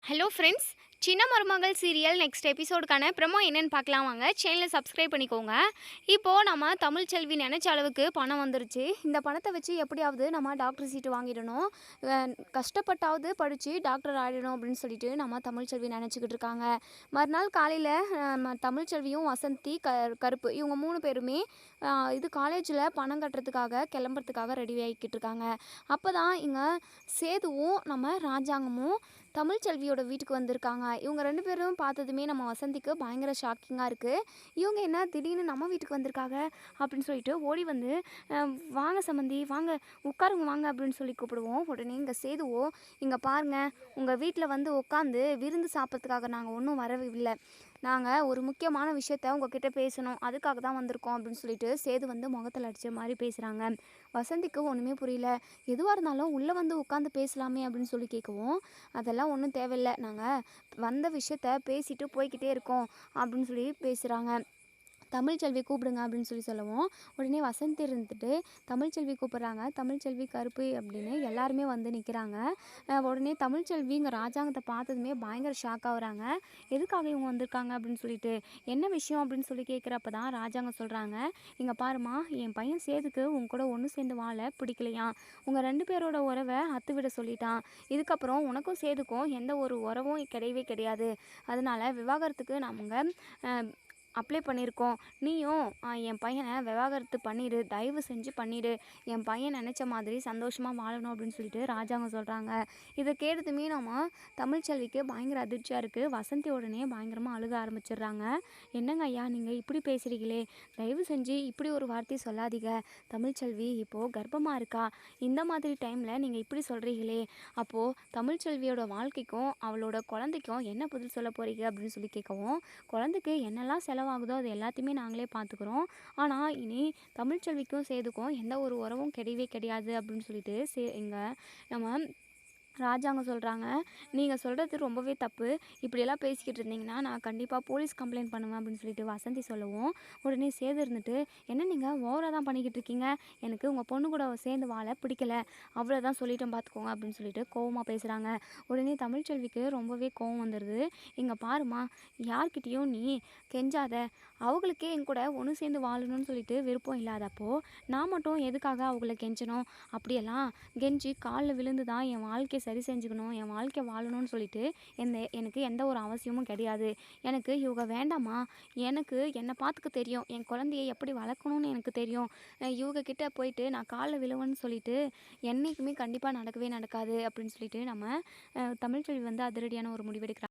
Hello friends. சின்ன மருமகள் serial next எபிசோடுக்கான promo என்னன்னு பார்க்கலாம் வாங்க. சேனலை சப்ஸ்கிரைப் பண்ணிக்கோங்க. இப்போது நம்ம தமிழ்ச்செல்வி நினச்ச அளவுக்கு பணம் வந்துருச்சு. இந்த பணத்தை வச்சு எப்படியாவது நம்ம டாக்டர் சீட்டு வாங்கிடணும், கஷ்டப்பட்டாவது படித்து டாக்டர் ஆகிடணும் அப்படின்னு சொல்லிட்டு நம்ம தமிழ்ச்செல்வி நினச்சிக்கிட்டு இருக்காங்க. மறுநாள் காலையில் தமிழ்ச்செல்வியும் வசந்தி கருப்பு இவங்க 3 பேருமே இது காலேஜில் பணம் கட்டுறதுக்காக கிளம்புறதுக்காக ரெடி ஆகிக்கிட்டு இருக்காங்க. அப்போ தான் இங்கே சேதுவும் நம்ம ராஜாங்கமும் தமிழ்ச்செல்வியோட வீட்டுக்கு வந்திருக்காங்க. இவங்க 2 பேரும் பார்த்ததுமே நம்ம வசந்திக்கு பயங்கர ஷாக்கிங்காக இருக்குது. இவங்க என்ன திடீர்னு நம்ம வீட்டுக்கு வந்திருக்காங்க அப்படின்னு சொல்லிட்டு ஓடி வந்து வாங்க சம்மந்தி வாங்க உட்காருங்க வாங்க அப்படின்னு சொல்லி கூப்பிடுவோம். உடனே இங்கே சேதுவோ, இங்கே பாருங்கள், உங்கள் வீட்டில் வந்து உட்காந்து விருந்து சாப்பிட்றதுக்காக நாங்கள் ஒன்றும் வரவில்லை, நாங்கள் ஒரு முக்கியமான விஷயத்த உங்ககிட்ட பேசணும், அதுக்காக தான் வந்திருக்கோம் அப்படின்னு சொல்லிட்டு சேது வந்து முகத்தில் அடித்த மாதிரி பேசுகிறாங்க. வசந்திக்கு ஒன்றுமே புரியல. எதுவாக இருந்தாலும் உள்ளே வந்து உட்காந்து பேசலாமே அப்படின்னு சொல்லி கேட்கவும், அதெல்லாம் ஒன்றும் தேவையில்லை, நாங்கள் வந்த விஷயத்த பேசிட்டு போய்கிட்டே இருக்கோம் அப்படின்னு சொல்லி பேசுகிறாங்க. தமிழ்ச்செல்வி கூப்பிடுங்க அப்படின்னு சொல்லவும், உடனே வசந்தி இருந்துட்டு தமிழ்ச்செல்வி கூப்பிட்றாங்க. தமிழ்ச்செல்வி கருப்பு அப்படின்னு எல்லாருமே வந்து நிற்கிறாங்க. உடனே தமிழ்ச்செல்வி இங்கே ராஜாங்கத்தை பார்த்ததுமே பயங்கர ஷாக் ஆகுறாங்க. எதுக்காக இவங்க வந்திருக்காங்க அப்படின்னு சொல்லிட்டு, என்ன விஷயம் அப்படின்னு சொல்லி கேட்குறப்ப தான் ராஜாங்க சொல்கிறாங்க, இங்கே பாருமா, என் பையன் சேதுக்கு உங்க கூட ஒன்று சேர்ந்து வாழ பிடிக்கலையா, உங்கள் 2 பேரோட உறவை அத்துவிட சொல்லிட்டான், இதுக்கப்புறம் உனக்கும் சேதுக்கும் எந்த ஒரு உறவும் கிடையவே கிடையாது, அதனால விவாகரத்துக்கு நாங்கள் அப்ளை பண்ணியிருக்கோம், நீயும் என் பையனை விவாகரத்து பண்ணிடு, தயவு செஞ்சு பண்ணிடு, என் பையன் நினச்ச மாதிரி சந்தோஷமாக வாழணும் அப்படின்னு சொல்லிட்டு ராஜாங்க சொல்கிறாங்க. இதை கேட்டதுமே நம்ம தமிழ்ச்செல்விக்கு பயங்கர அதிர்ச்சியாக இருக்குது. வசந்தி உடனே பயங்கரமாக அழுக ஆரம்பிச்சிடுறாங்க. என்னங்க ஐயா நீங்கள் இப்படி பேசுகிறீங்களே, தயவு செஞ்சு இப்படி ஒரு வார்த்தை சொல்லாதீங்க, தமிழ்ச்செல்வி இப்போது கர்ப்பமாக இருக்கா, இந்த மாதிரி டைமில் நீங்கள் இப்படி சொல்கிறீங்களே, அப்போது தமிழ்ச்செல்வியோட வாழ்க்கைக்கும் அவளோட குழந்தைக்கும் என்ன பதில் சொல்ல போகிறீங்க அப்படின்னு சொல்லி கேட்கவும், குழந்தைக்கு என்னெல்லாம் செலவாகுதோ அது எல்லாத்தையுமே நாங்களே பார்த்துக்குறோம், ஆனால் இனி தமிழ்ச்செல்விக்கும் சேதுக்கும் எந்த ஒரு உறவும் கிடையவே கிடையாது அப்படின்னு சொல்லிட்டு இங்கே நம்ம ராஜாங்க சொல்கிறாங்க. நீங்கள் சொல்கிறது ரொம்பவே தப்பு, இப்படியெல்லாம் பேசிக்கிட்டு இருந்தீங்கன்னா நான் கண்டிப்பாக போலீஸ் கம்ப்ளைண்ட் பண்ணுவேன் அப்படின்னு சொல்லிட்டு வசந்தி சொல்லவும், உடனே சேது இருந்துட்டு, என்ன நீங்கள் ஓவராக தான் பண்ணிக்கிட்டு இருக்கீங்க, எனக்கு உங்கள் பொண்ணு கூட சேர்ந்து வாழ பிடிக்கல, அவ்வளோதான் சொல்லிட்டோம் பார்த்துக்கோங்க அப்படின்னு சொல்லிட்டு கோவமாக பேசுகிறாங்க. உடனே தமிழ்ச்செல்விக்கு ரொம்பவே கோவம் வந்துடுது. இங்கே பாருமா, யார்கிட்டேயும் நீ கெஞ்சாத, அவங்களுக்கே என் கூட ஒன்று சேர்ந்து வாழணும்னு சொல்லிட்டு விருப்பம் இல்லாதப்போ நான் மட்டும் எதுக்காக அவங்கள கெஞ்சணும், அப்படியெல்லாம் கெஞ்சி காலில் விழுந்து தான் என் வாழ்க்கையை சரி செஞ்சுக்கணும், என் வாழ்க்கை வாழணும்னு சொல்லிட்டு எனக்கு எந்த ஒரு அவசியமும் கிடையாது, எனக்கு இவங்க வேண்டாமா, எனக்கு என்னை பார்த்துக்க தெரியும், என் குழந்தைய எப்படி வளர்க்கணும்னு எனக்கு தெரியும், இவங்க கிட்ட போயிட்டு நான் காலில் விழுவேன்னு சொல்லிட்டு என்றைக்குமே கண்டிப்பாக நடக்கவே நடக்காது அப்படின்னு சொல்லிட்டு நம்ம தமிழ்ச்செல்வி வந்து அதிரடியான ஒரு முடிவெடுக்கிறாங்க.